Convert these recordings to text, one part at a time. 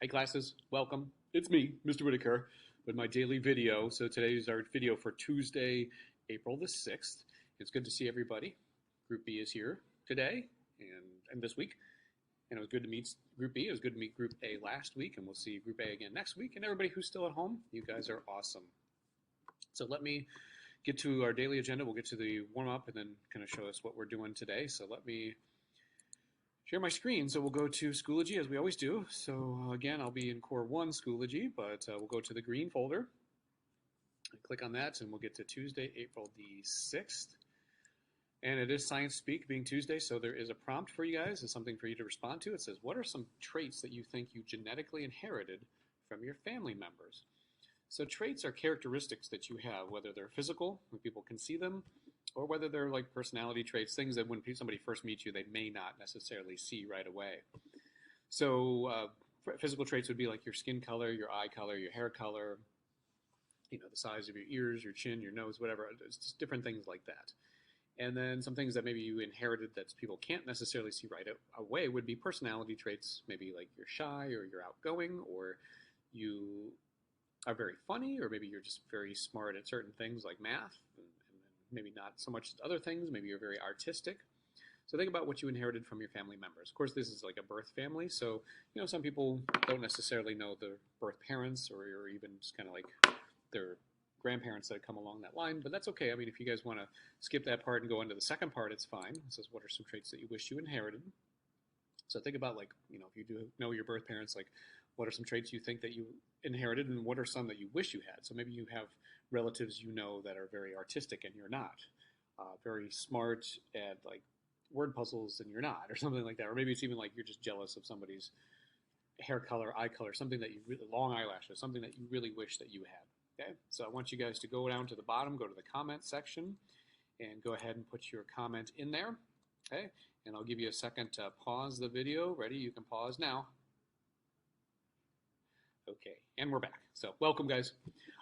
Hey classes, welcome. It's me, Mr. Whitaker, with my daily video. So today is our video for Tuesday, April the 6th. It's good to see everybody. Group B is here today and this week. And it was good to meet Group B. It was good to meet Group A last week, and we'll see Group A again next week. And everybody who's still at home, you guys are awesome. So let me get to our daily agenda. We'll get to the warm-up and then kind of show us what we're doing today. So let me share my screen. So we'll go to Schoology as we always do. So again, I'll be in Core 1 Schoology, but we'll go to the green folder and click on that, and we'll get to Tuesday, April the 6th. And it is Science Speak, being Tuesday, so there is a prompt for you guys. It's something for you to respond to. It says, what are some traits that you think you genetically inherited from your family members? So traits are characteristics that you have, whether they're physical, when people can see them, or whether they're like personality traits, things that when somebody first meets you, they may not necessarily see right away. So physical traits would be like your skin color, your eye color, your hair color, the size of your ears, your chin, your nose, whatever. It's just different things like that. And then some things that maybe you inherited that people can't necessarily see right away would be personality traits, maybe like you're shy or you're outgoing, or you are very funny, or maybe you're just very smart at certain things like math, and maybe not so much other things. Maybe you're very artistic. So think about what you inherited from your family members. Of course, this is like a birth family, so some people don't necessarily know their birth parents, or even just kind of like their grandparents that come along that line, but that's okay. I mean, if you guys want to skip that part and go into the second part, it's fine. It says, what are some traits that you wish you inherited? So think about, like, if you do know your birth parents, like, what are some traits you think that you inherited, and what are some that you wish you had? So maybe you have relatives that are very artistic and you're not, very smart at like word puzzles and you're not, or something like that. Or maybe it's even like you're just jealous of somebody's hair color, eye color, something that you really, long eyelashes, something that you really wish that you had. Okay, so I want you guys to go down to the bottom, go to the comment section, and go ahead and put your comment in there. Okay, and I'll give you a second to pause the video. Ready? You can pause now. Okay, and we're back. So welcome, guys.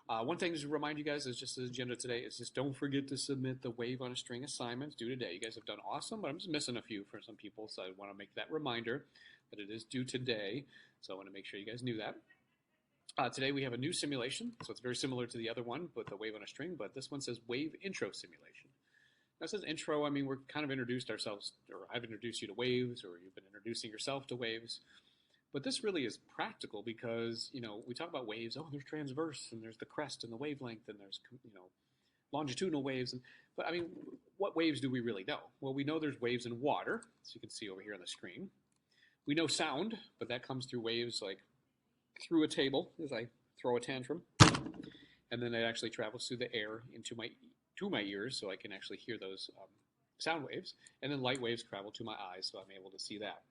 One thing to remind you guys is just the agenda today is just don't forget to submit the Wave on a String assignments due today. You guys have done awesome, but I'm just missing a few for some people, so I want to make that reminder that it is due today. So I want to make sure you guys knew that. Today we have a new simulation, so it's very similar to the other one, but the Wave on a String, but this one says Wave Intro Simulation. Now it says intro, I mean, we're kind of introduced ourselves, or I've introduced you to waves, or you've been introducing yourself to waves. But this really is practical because, we talk about waves. Oh, there's transverse, and there's the crest and the wavelength, and there's, longitudinal waves. But, I mean, what waves do we really know? Well, we know there's waves in water, as you can see over here on the screen. We know sound, but that comes through waves like through a table as I throw a tantrum. And then it actually travels through the air to my ears, so I can actually hear those sound waves. And then light waves travel to my eyes, so I'm able to see that.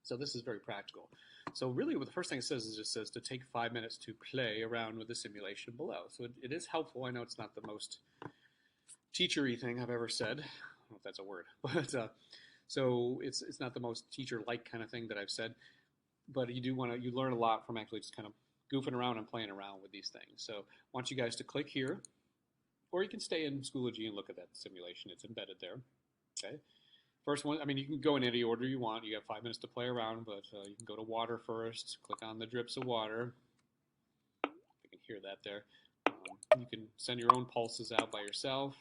So this is very practical. So really what the first thing it says is just says to take 5 minutes to play around with the simulation below. So it is helpful. I know it's not the most teacher-y thing I've ever said. I don't know if that's a word. But so it's not the most teacher-like kind of thing that I've said. But you learn a lot from actually just kind of goofing around and playing around with these things. So I want you guys to click here. Or you can stay in Schoology and look at that simulation. It's embedded there. Okay. First one, I mean, you can go in any order you want. You have 5 minutes to play around, but you can go to water first. Click on the drips of water. You can hear that there. You can send your own pulses out by yourself.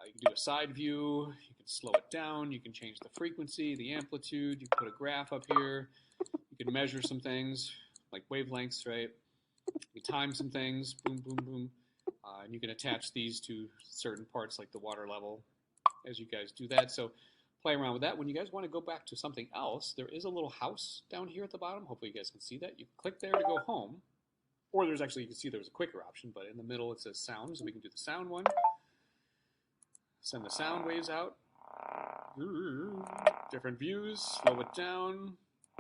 You can do a side view. You can slow it down. You can change the frequency, the amplitude. You can put a graph up here. You can measure some things, like wavelengths, right? You can time some things. Boom, boom, boom. And you can attach these to certain parts, like the water level, as you guys do that. So play around with that. When you guys want to go back to something else, there is a little house down here at the bottom. Hopefully you guys can see that. You click there to go home. Or there's actually, you can see there's a quicker option, but in the middle it says sound, so we can do the sound one. Send the sound waves out. Different views, slow it down,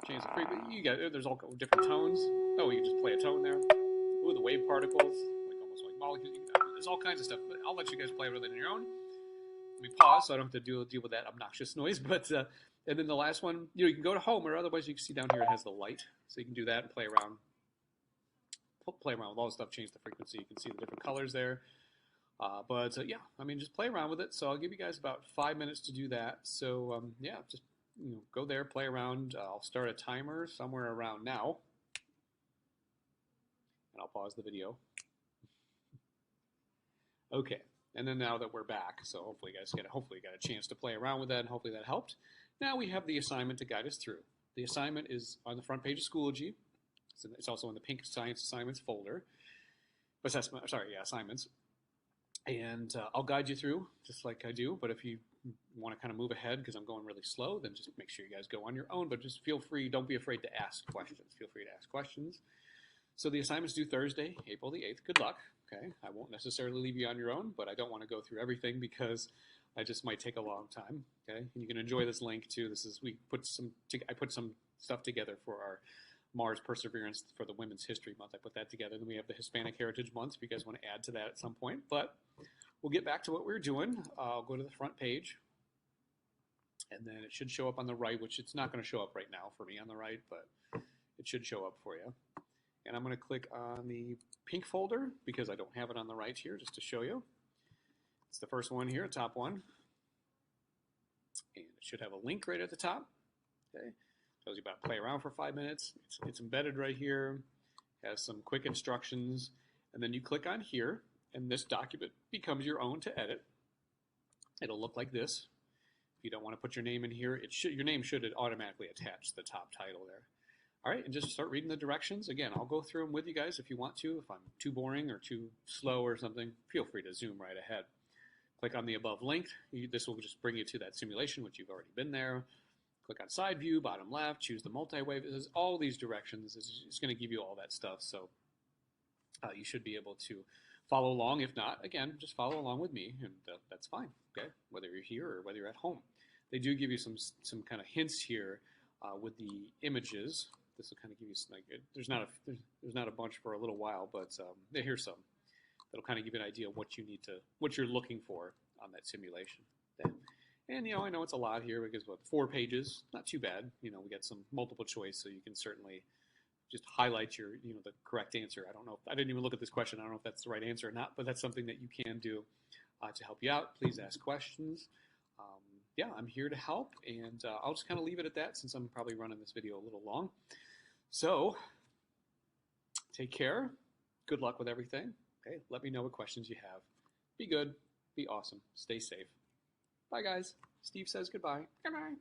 change the frequency. There's all different tones. Oh, you can just play a tone there. Ooh, the wave particles, like almost like molecules. There's all kinds of stuff, but I'll let you guys play with it on your own. Let me pause so I don't have to deal with that obnoxious noise. But and then the last one, you can go to home, or otherwise you can see down here it has the light, so you can do that and play around with all the stuff. Change the frequency. You can see the different colors there. Yeah, I mean, just play around with it. So I'll give you guys about 5 minutes to do that. So yeah, just go there, play around. I'll start a timer somewhere around now. And I'll pause the video. Okay, and then now that we're back, so hopefully you guys got a chance to play around with that, and hopefully that helped. Now we have the assignment to guide us through. The assignment is on the front page of Schoology. It's also in the pink science assignments folder. Assignments. And I'll guide you through just like I do. But if you want to kind of move ahead because I'm going really slow, then just make sure you guys go on your own. But just feel free. Don't be afraid to ask questions. Feel free to ask questions. So the assignment's due Thursday, April the 8th. Good luck. Okay, I won't necessarily leave you on your own, but I don't want to go through everything because I just might take a long time. Okay, and you can enjoy this link too. I put some stuff together for our Mars Perseverance for the Women's History Month. I put that together. Then we have the Hispanic Heritage Month if you guys want to add to that at some point. But we'll get back to what we're doing. I'll go to the front page, and then it should show up on the right, which it's not going to show up right now for me on the right, but it should show up for you. And I'm going to click on the pink folder because I don't have it on the right here, just to show you. It's the first one here, top one. And it should have a link right at the top. Okay. Tells you about play around for 5 minutes. It's embedded right here. Has some quick instructions. And then you click on here, and this document becomes your own to edit. It'll look like this. If you don't want to put your name in here, your name should automatically attach to the top title there. All right, and just start reading the directions. Again, I'll go through them with you guys if you want to. If I'm too boring or too slow or something, feel free to zoom right ahead. Click on the above link. This will just bring you to that simulation, which you've already been there. Click on side view, bottom left, choose the multi-wave. It has all these directions. It's going to give you all that stuff, so you should be able to follow along. If not, again, just follow along with me, and that's fine, okay? Whether you're here or whether you're at home. They do give you some kind of hints here with the images. This will kind of give you some, there's not a bunch for a little while, but here's some. That'll kind of give you an idea of what you're looking for on that simulation. Okay. And I know it's a lot here because 4 pages, not too bad. We got some multiple choice, so you can certainly just highlight the correct answer. I didn't even look at this question. I don't know if that's the right answer or not, but that's something that you can do to help you out. Please ask questions. Yeah, I'm here to help, and I'll just kind of leave it at that since I'm probably running this video a little long. So, take care. Good luck with everything. Okay, let me know what questions you have. Be good. Be awesome. Stay safe. Bye, guys. Steve says goodbye. Goodbye.